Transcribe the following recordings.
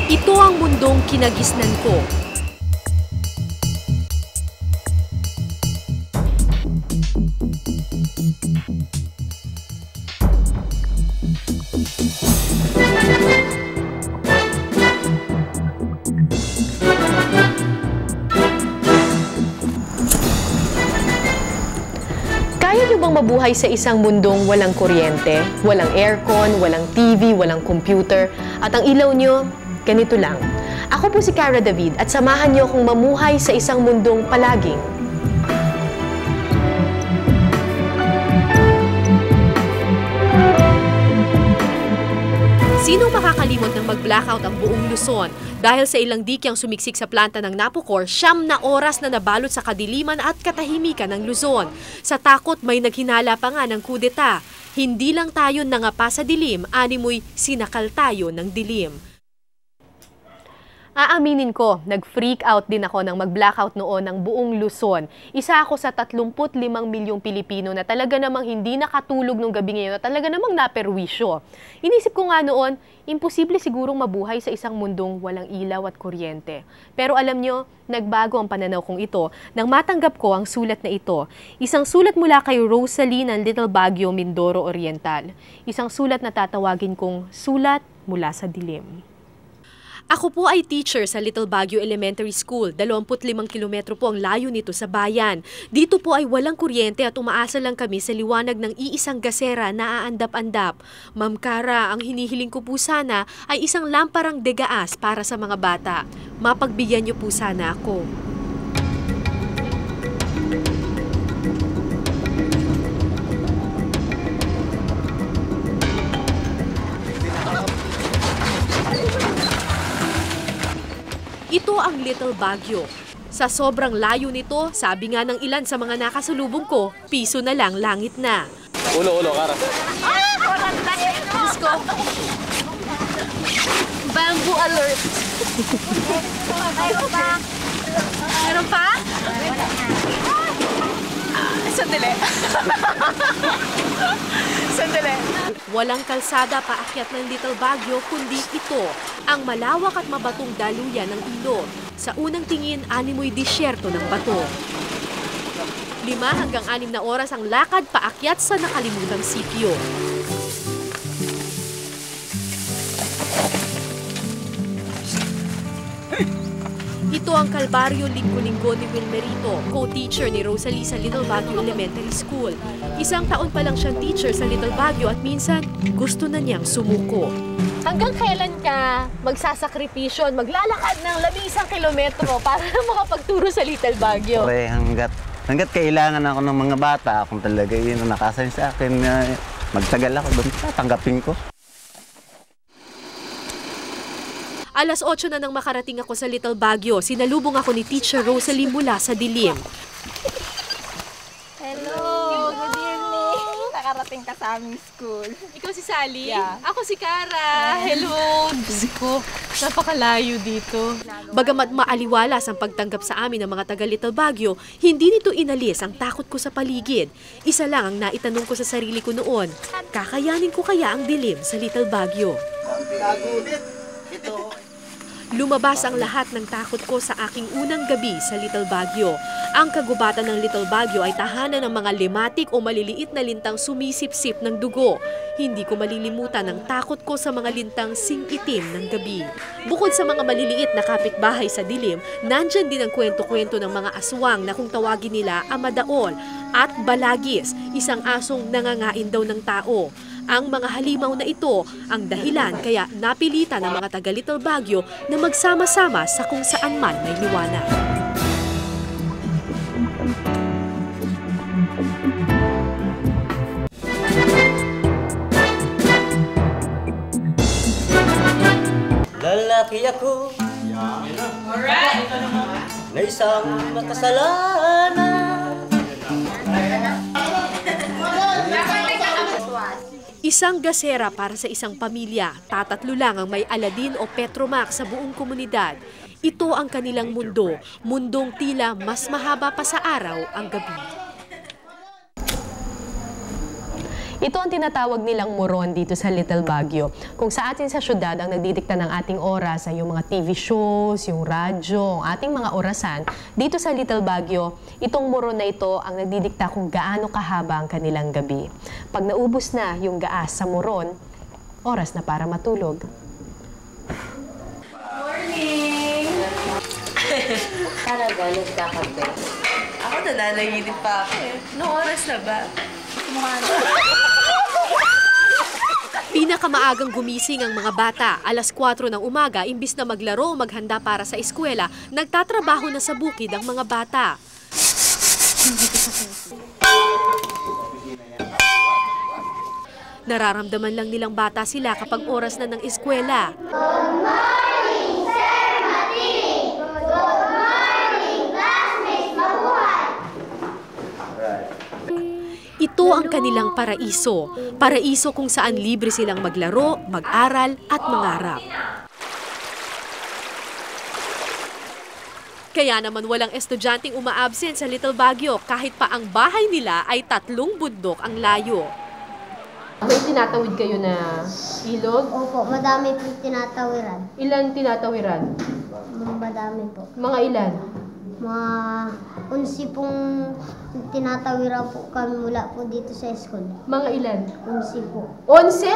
Ito ang mundong kinagisnan ko. Kaya niyo bang mabuhay sa isang mundong walang kuryente, walang aircon, walang TV, walang computer, at ang ilaw niyo, ganito lang. Ako po si Cara David at samahan niyo akong mamuhay sa isang mundong palaging Sinong makakalimot ng mag-blackout ang buong Luzon dahil sa ilang dikyang sumiksik sa planta ng Napocor, 9 na oras na nabalot sa kadiliman at katahimikan ng Luzon. Sa takot may naghinala pa nga ng kudeta. Hindi lang tayo nangapa sa dilim, animoy sinakal tayo ng dilim. Aaminin ko, nag-freak out din ako nang mag-blackout noon ng buong Luzon. Isa ako sa 35 milyong Pilipino na talaga namang hindi nakatulog nung gabi ngayon, na talaga namang naperwisyo. Inisip ko nga noon, imposible sigurong mabuhay sa isang mundong walang ilaw at kuryente. Pero alam nyo, nagbago ang pananaw kong ito nang matanggap ko ang sulat na ito. Isang sulat mula kay Rosalie ng Little Baguio, Mindoro Oriental. Isang sulat na tatawagin kong Sulat Mula sa Dilim. Ako po ay teacher sa Little Baguio Elementary School. 25 kilometro po ang layo nito sa bayan. Dito po ay walang kuryente at umaasa lang kami sa liwanag ng iisang gasera na aandap-andap. Ma'am Cara, ang hinihiling ko po sana ay isang lamparang degaas para sa mga bata. Mapagbigyan niyo po sana ako. Ito ang Little Baguio. Sa sobrang layo nito, sabi nga ng ilan sa mga nakasalubong ko, piso na lang, langit na. Ulo, Cara. Diyos ko. Bamboo alert. Mayroon pa? Mayroon pa? Sandali. Sandali. Walang kalsada paakyat ng Little Baguio, kundi ito, ang malawak at mabatong daluyan ng ilog. Sa unang tingin, animoy disyerto ng bato. 5 hanggang 6 na oras ang lakad paakyat sa nakalimutang sitio. Ito ang kalbaryo linggo-linggo ni Wilmerito, co-teacher ni Rosalie sa Little Baguio Elementary School. Isang taon pa lang siyang teacher sa Little Baguio at minsan gusto na niyang sumuko. Hanggang kailan ka magsasakripisyon, maglalakad ng 11 kilometro para makapagturo sa Little Baguio? Pre, hanggat kailangan ako ng mga bata, kung talaga yun ang nakasign sa akin, magtagal ako doon, tatanggapin ko. Alas 8 na nang makarating ako sa Little Baguio, sinalubong ako ni Teacher Rosalie mula sa dilim. Hello, good evening. Nakarating ka sa aming school. Ikaw si Sally? Yeah. Ako si Cara. Hello. Diyos ko, napakalayo dito. Bagamat maaliwalas ang pagtanggap sa amin ng mga taga Little Baguio, hindi nito inalis ang takot ko sa paligid. Isa lang ang naitanong ko sa sarili ko noon, kakayanin ko kaya ang dilim sa Little Baguio? Lumabas ang lahat ng takot ko sa aking unang gabi sa Little Baguio. Ang kagubatan ng Little Baguio ay tahanan ng mga limatik o maliliit na lintang sumisip-sip ng dugo. Hindi ko malilimutan ang takot ko sa mga lintang sing-itim ng gabi. Bukod sa mga maliliit na kapitbahay sa dilim, nandyan din ang kwento-kwento ng mga aswang na kung tawagin nila amadaol at balagis, isang asong nangangain daw ng tao. Ang mga halimaw na ito ang dahilan kaya napilitan ng mga taga Little Baguio na magsama-sama sa kung saan man may liwanag. Lalaki ako na isang makasalanan. Isang gasera para sa isang pamilya. Tatatlo lang ang may Aladdin o Petromax sa buong komunidad. Ito ang kanilang mundo. Mundong tila mas mahaba pa sa araw ang gabi. Ito ang tinatawag nilang moron dito sa Little Baguio. Kung sa atin sa syudad ang nagdidikta ng ating oras ay yung mga TV shows, yung radyo, ang ating mga orasan, dito sa Little Baguio, itong moron na ito ang nagdidikta kung gaano kahaba ang kanilang gabi. Pag naubos na yung gaas sa moron, oras na para matulog. Morning! Talaga, nagkakape. Ako nananaginip pa ako eh. Noong oras na ba? Pinakamaagang gumising ang mga bata. Alas 4 ng umaga, imbis na maglaro o maghanda para sa eskwela, nagtatrabaho na sa bukid ang mga bata. Nararamdaman lang nilang bata sila kapag oras na ng eskwela. Ito ang kanilang paraiso. Paraiso kung saan libre silang maglaro, mag-aral at mangarap. Kaya naman walang estudyanteng umaabsent sa Little Baguio kahit pa ang bahay nila ay 3 bundok ang layo. May tinatawid kayo na ilog? Opo, madami po tinatawiran. Ilan tinatawiran? Madami po. Mga ilan? Mga 11 pong tinatawiran po kami mula po dito sa school. Mga ilan? 11 po. 11?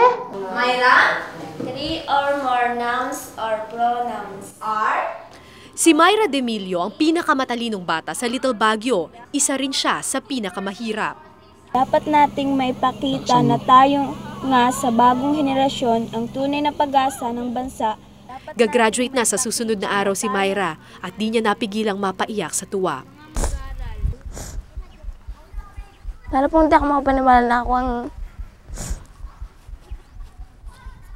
Myra, 3 or more nouns or pronouns are? Si Myra Demilio ang pinakamatalinong bata sa Little Baguio. Isa rin siya sa pinakamahirap. Dapat nating maipakita na tayo nga sa bagong henerasyon ang tunay na pag-asa ng bansa. Gagraduate na sa susunod na araw si Myra at di niya napigilang mapaiyak sa tuwa. Para pong di ako makapaniwala na ako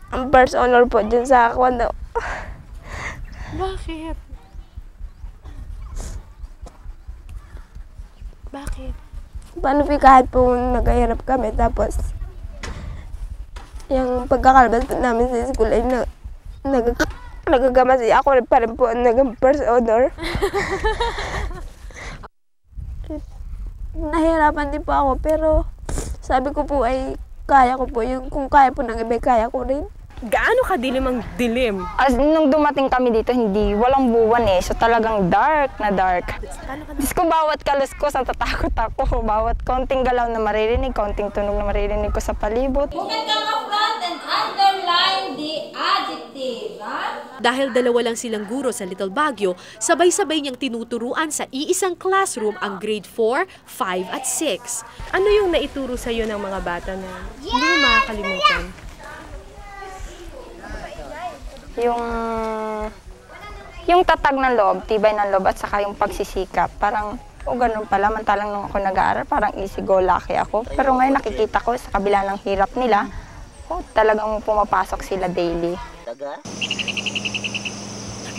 ang first honor po dyan sa kwando. Bakit? Bakit? Paano po kahit po nagahirap kami tapos yung pagkakalabas po namin sa school ay nagagamasi ako pa rin po naging first honor. Nahirapan din po ako pero sabi ko po ay kaya ko po yung kung kaya po ng iba kaya ko rin. Gaano kadilim ang dilim? As nung dumating kami dito, walang buwan eh. So talagang dark na dark. Diyos ko, bawat kaluskos, natatakot ako. Bawat konting galaw na maririnig, konting tunog na maririnig ko sa palibot. Bukit kang front and underline the adjective, ha? Dahil dalawa lang silang guro sa Little Baguio, sabay-sabay niyang tinuturuan sa iisang classroom ang grade 4, 5 at 6. Ano yung naituro sa iyo ng mga bata na hindi mo makakalimutan? Yung tatag ng loob, tibay ng loob at saka yung pagsisikap. Parang, ganun pala, mantalang nung ako nag-aaral, parang easy go lucky ako. Pero ngayon nakikita ko sa kabila ng hirap nila, talagang pumapasok sila daily.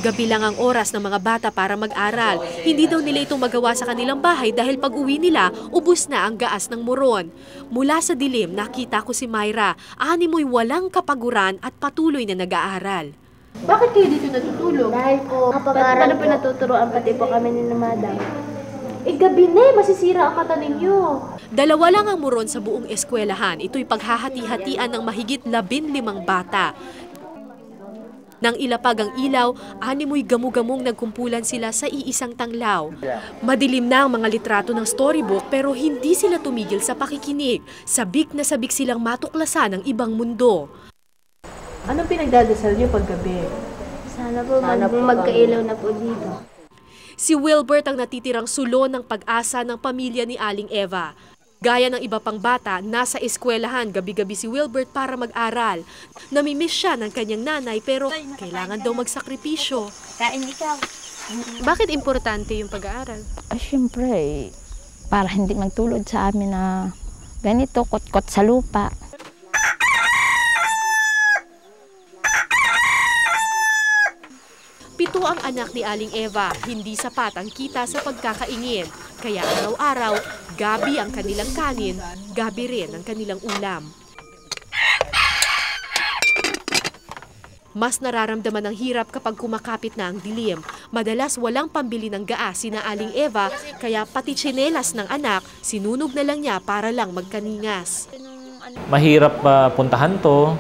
Gabi lang ang oras ng mga bata para mag-aral. Hindi daw nila ito magawa sa kanilang bahay dahil pag-uwi nila, ubos na ang gaas ng moron. Mula sa dilim, nakita ko si Myra. Animoy walang kapaguran at patuloy na nag-aaral. Bakit kayo dito natutulog? Dahil po kapag-aral Paano po natuturoan pati po kami ni Madam? Gabi na, masisira ang mata ninyo. Dalawa lang ang moron sa buong eskwelahan. Ito'y paghahati-hatian ng mahigit 15 bata. Nang ilapag ang ilaw, animoy gamu-gamong nagkumpulan sila sa iisang tanglaw. Madilim na ang mga litrato ng storybook pero hindi sila tumigil sa pakikinig. Sabik na sabik silang matuklasan ng ibang mundo. Anong pinagdadasal niyo paggabi? Sana po magkailaw na po dito. Si Wilbert ang natitirang sulo ng pag-asa ng pamilya ni Aling Eva. Gaya ng iba pang bata, nasa eskwelahan gabi-gabi si Wilbert para mag-aral. Namimiss siya ng kanyang nanay pero kailangan daw magsakripisyo. Kain ikaw. Bakit importante yung pag-aaral? Siyempre, para hindi magtulod sa amin na ganito, kot-kot sa lupa. Pito ang anak ni Aling Eva, hindi sapat ang kita sa pagkakaingin. Kaya araw-araw, gabi ang kanilang kanin, gabi rin ang kanilang ulam. Mas nararamdaman ang hirap kapag kumakapit na ang dilim. Madalas walang pambili ng gaas sina Aling Eva, kaya pati tsinelas ng anak, sinunog na lang niya para lang magkaningas. Nung Mahirap puntahan to.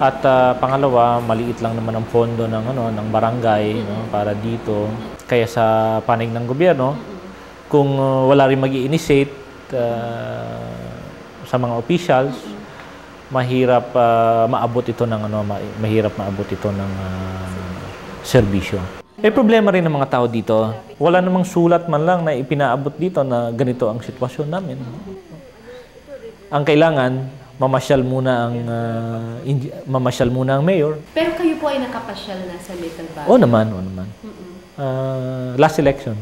At pangalawa, maliit lang naman ang pondo ng barangay para dito. Kaya sa panig ng gobyerno, kung wala rin mag-i-initiate sa mga officials, mahirap maabot ito ng serbisyo. May problema rin ng mga tao dito. Wala namang sulat man lang na ipinaabot dito na ganito ang sitwasyon namin. Ang kailangan, mamasyal muna ang mayor. Pero kayo po ay nakapasyal na sa Little Baguio? Oo naman. Last election.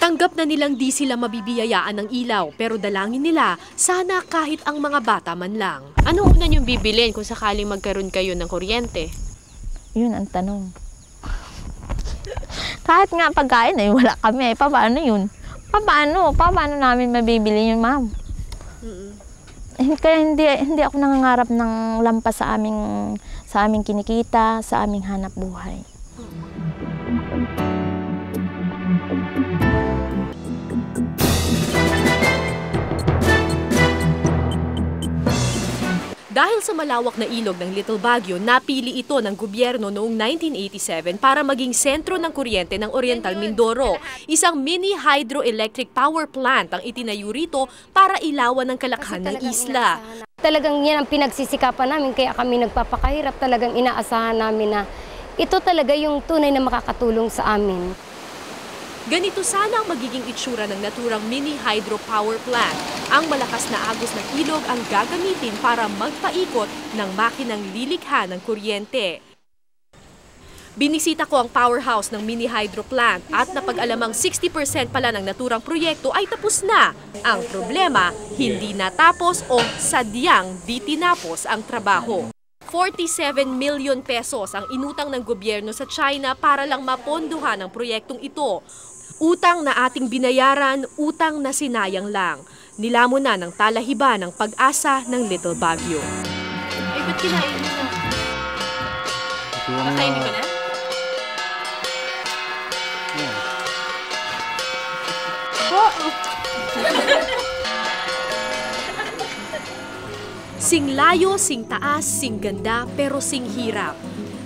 Tanggap na nilang di sila mabibiyayaan ng ilaw, pero dalangin nila, sana kahit ang mga bata man lang. Ano una niyong bibilin kung sakaling magkaroon kayo ng kuryente? Yun ang tanong. Kahit nga pagkain ay wala kami. Paano yun? Paano namin mabibili yun, ma'am? Kaya hindi ako nangangarap ng lampas sa aming kinikita, sa aming hanap buhay. Dahil sa malawak na ilog ng Little Baguio, napili ito ng gobyerno noong 1987 para maging sentro ng kuryente ng Oriental Mindoro. Isang mini hydroelectric power plant ang itinayo rito para ilawan ng kalakhan ng isla. Talagang yan ang pinagsisikapan namin, kaya kami nagpapakahirap. Talagang inaasahan namin na ito talaga yung tunay na makakatulong sa amin. Ganito sana ang magiging itsura ng naturang mini hydropower plant. Ang malakas na agos ng ilog ang gagamitin para magpaikot ng makinang lilikha ng kuryente. Binisita ko ang powerhouse ng mini hydro plant at napag-alamang 60% pala ng naturang proyekto ay tapos na. Ang problema, hindi natapos o sadyang di tinapos ang trabaho. 47 million pesos ang inutang ng gobyerno sa China para lang mapondohan ang proyektong ito. Utang na ating binayaran, utang na sinayang lang. Nilamon na ng talahiba ng pag-asa ng Little Baguio. Ay, ba't kinain mo na? Nakainin ka na? Sing layo, sing taas, sing ganda, pero sing hirap.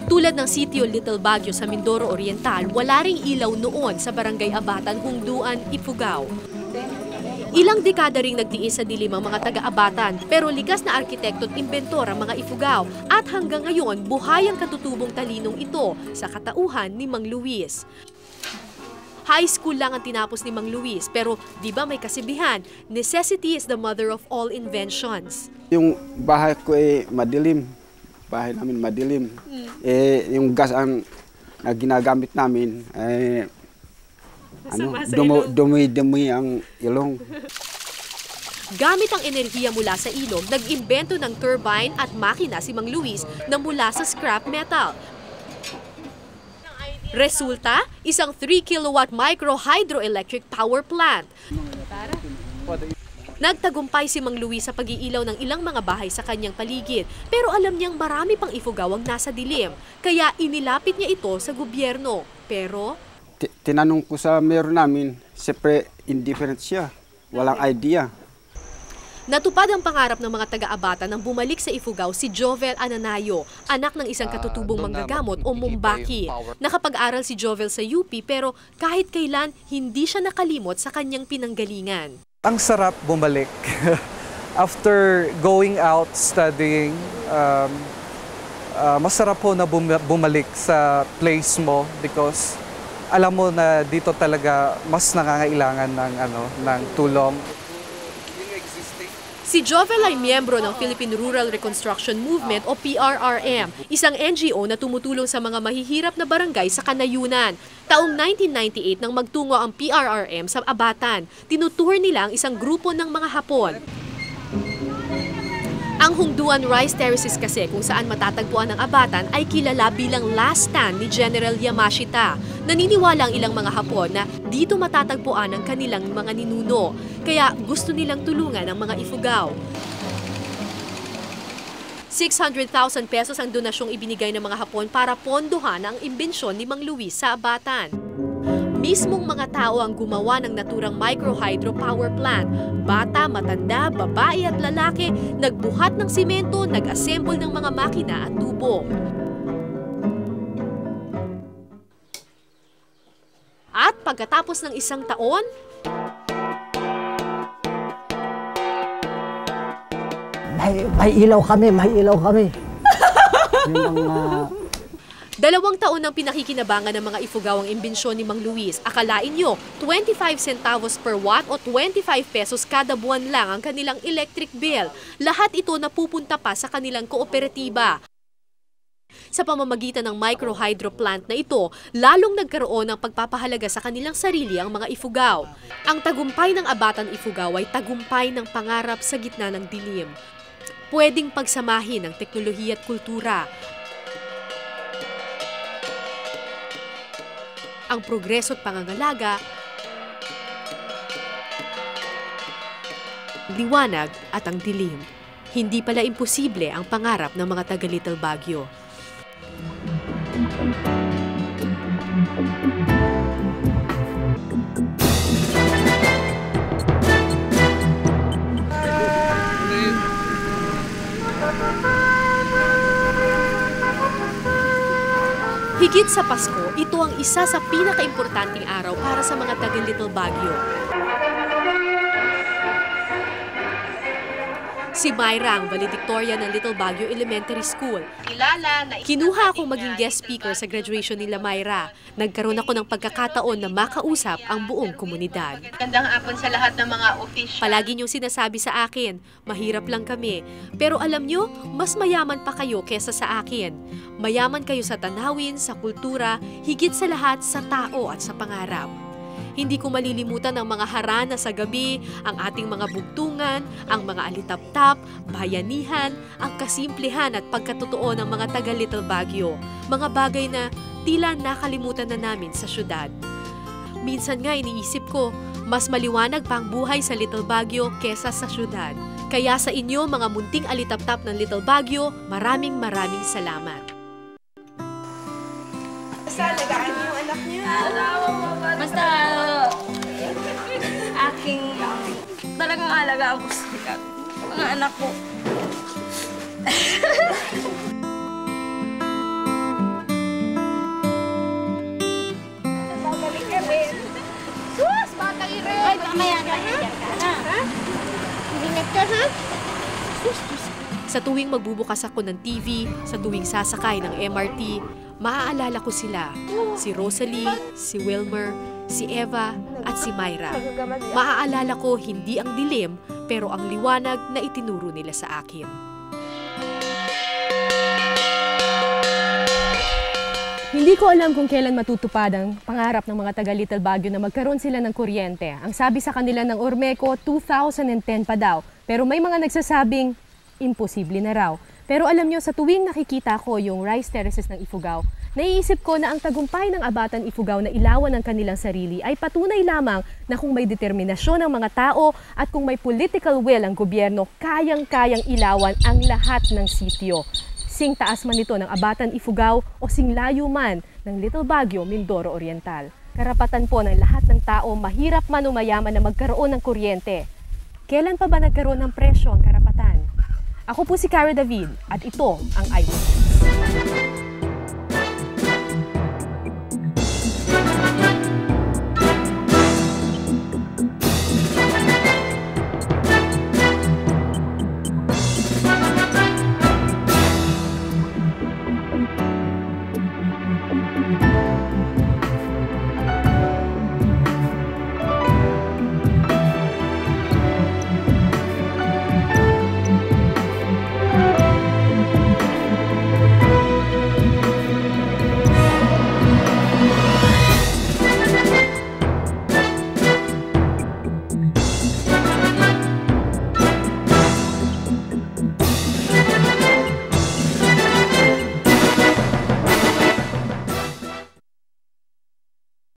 Tulad ng sitio Little Baguio sa Mindoro Oriental, wala ring ilaw noon sa Barangay Abatan, Hungduan, Ifugao. Ilang dekada ring nagtiis sa dilim ang mga taga-Abatan, pero likas na arkitekto at inventor ang mga Ifugao at hanggang ngayon buhay ang katutubong talinong ito sa katauhan ni Mang Luis. High school lang ang tinapos ni Mang Luis, pero di ba may kasibihan, necessity is the mother of all inventions. Yung bahay ko ay madilim. Bahay namin madilim. Yung gas ang ginagamit namin, dumi ang ilong. Gamit ang enerhiya mula sa ilog, nag-imbento ng turbine at makina si Mang Luis na mula sa scrap metal. Resulta, isang 3 kilowatt micro hydroelectric power plant. Nagtagumpay si Mang Luis sa pag-iilaw ng ilang mga bahay sa kanyang paligid, pero alam niyang marami pang Ifugao ang nasa dilim, kaya inilapit niya ito sa gobyerno. Pero tinanong ko sa mayor namin, siyempre indifferent siya, walang idea. Natupad ang pangarap ng mga taga-Abatan nang bumalik sa Ifugao si Jovel Ananayo, anak ng isang katutubong manggagamot o Mumbaki. Nakapag-aral si Jovel sa UP, pero kahit kailan hindi siya nakalimot sa kanyang pinanggalingan. Ang sarap bumalik. After going out studying, masarap po na bumalik sa place mo because alam mo na dito talaga mas nangangailangan ng tulong. Si Jovel ay miyembro ng Philippine Rural Reconstruction Movement o PRRM, isang NGO na tumutulong sa mga mahihirap na barangay sa Kanayunan. Taong 1998 nang magtungo ang PRRM sa Abatan, tinutour nila ang isang grupo ng mga Hapon. Ang Hungduan Rice Terraces kasi kung saan matatagpuan ang Abatan ay kilala bilang last stand ni General Yamashita. Naniniwala ang ilang mga Hapon na dito matatagpuan ang kanilang mga ninuno, kaya gusto nilang tulungan ang mga Ifugao. 600,000 pesos ang donasyong ibinigay ng mga Hapon para pondohan ang imbensyon ni Mang Luis sa Abatan. Mismong mga tao ang gumawa ng naturang micro-hydropower plant. Bata, matanda, babae at lalaki, nagbuhat ng simento, nag-assemble ng mga makina at tubo. At pagkatapos ng isang taon, may ilaw kami, may ilaw kami. Yung mga 2 taon nang pinakikinabangan ng mga Ifugao ang imbensyon ni Mang Luis. Akalain nyo, 25 centavos per watt o 25 pesos kada buwan lang ang kanilang electric bill. Lahat ito napupunta pa sa kanilang kooperatiba. Sa pamamagitan ng micro-hydro plant na ito, lalong nagkaroon ng pagpapahalaga sa kanilang sarili ang mga Ifugao. Ang tagumpay ng Abatan Ifugao ay tagumpay ng pangarap sa gitna ng dilim. Pwedeng pagsamahin ang teknolohiya at kultura. Ang progreso at pangangalaga, liwanag at ang dilim. Hindi pala imposible ang pangarap ng mga taga Little Baguio. Higit sa Pasko, ito ang isa sa pinaka-importanting araw para sa mga taga Little Baguio. Si Myra ang valedictorian ng Little Baguio Elementary School. Kinuha akong maging guest speaker sa graduation nila Myra. Nagkaroon ako ng pagkakataon na makausap ang buong komunidad. Gandang hapon sa lahat ng mga official. Palagi niyong sinasabi sa akin, mahirap lang kami. Pero alam niyo, mas mayaman pa kayo kesa sa akin. Mayaman kayo sa tanawin, sa kultura, higit sa lahat sa tao at sa pangarap. Hindi ko malilimutan ang mga harana sa gabi, ang ating mga bugtungan, ang mga alitap-tap, bayanihan, ang kasimplehan at pagkatotoo ng mga taga Little Baguio. Mga bagay na tila nakalimutan na namin sa syudad. Minsan nga iniisip ko, mas maliwanag pa ang buhay sa Little Baguio kesa sa syudad. Kaya sa inyo mga munting alitap-tap ng Little Baguio, maraming salamat. Basta alagaan niyo yung anak niyo. Basta talagang alagaan ko sila. Mga anak ko. Babalik kami. Sus! Batang ire! Ay, mamaya ka. Ha? Hindi nagka, ha? Sus! Sa tuwing magbubukas ako ng TV, sa tuwing sasakay ng MRT, maaalala ko sila. Si Rosalie, si Wilmer, si Eva, at si Myra. Maaalala ko hindi ang dilim, pero ang liwanag na itinuro nila sa akin. Hindi ko alam kung kailan matutupad ang pangarap ng mga taga Little Baguio na magkaroon sila ng kuryente. Ang sabi sa kanila ng Ormeco, 2010 pa daw. Pero may mga nagsasabing, imposible na raw. Pero alam nyo, sa tuwing nakikita ko yung rice terraces ng Ifugao, naiisip ko na ang tagumpay ng Abatan Ifugao na ilawan ng kanilang sarili ay patunay lamang na kung may determinasyon ng mga tao at kung may political will ang gobyerno, kayang-kayang ilawan ang lahat ng sitio. Sing taas man ito ng Abatan Ifugao o sing layo man ng Little Baguio, Mindoro Oriental. Karapatan po ng lahat ng tao, mahirap man o mayaman na magkaroon ng kuryente. Kailan pa ba nagkaroon ng presyo ang karapatan? Ako po si Cara David at ito ang Eyewitness.